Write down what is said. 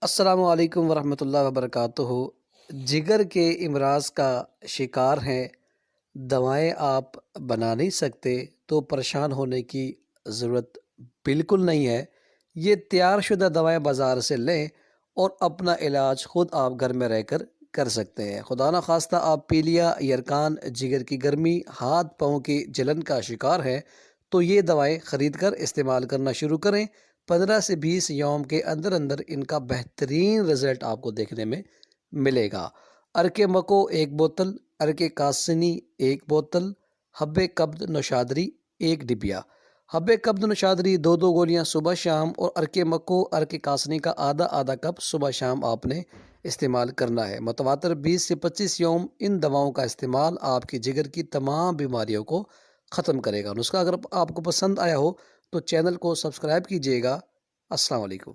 السلام علیکم ورحمۃ اللہ وبرکاتہ۔ جگر کے امراض کا شکار ہیں، دوائیں آپ بنا نہیں سکتے تو پریشان ہونے کی ضرورت بالکل نہیں ہے۔ یہ تیار شدہ دوائیں بازار سے لیں اور اپنا علاج خود آپ گھر میں رہ کر کر سکتے ہیں۔ خدا نخواستہ آپ پیلیا، یرکان، جگر کی گرمی، ہاتھ پاؤں کی جلن کا شکار ہے تو یہ دوائیں خرید کر استعمال کرنا شروع کریں۔ 15 سے 20 یوم کے اندر اندر ان کا بہترین رزلٹ آپ کو دیکھنے میں ملے گا۔ ارکے مکو 1 بوتل، ارکے کاسنی 1 بوتل، حب کبد نوشادری 1 ڈبیا۔ حب کبد نوشادری 2 گولیاں صبح شام، اور ارکے مکو ارکے کاسنی کا آدھا کپ صبح شام آپ نے استعمال کرنا ہے۔ متواتر 20 سے 25 یوم ان دواؤں کا استعمال آپ کی جگر کی تمام بیماریوں کو ختم کرے گا۔ نسخہ اگر آپ کو پسند آیا ہو تو چینل کو سبسکرائب کیجیے گا۔ السلام علیکم۔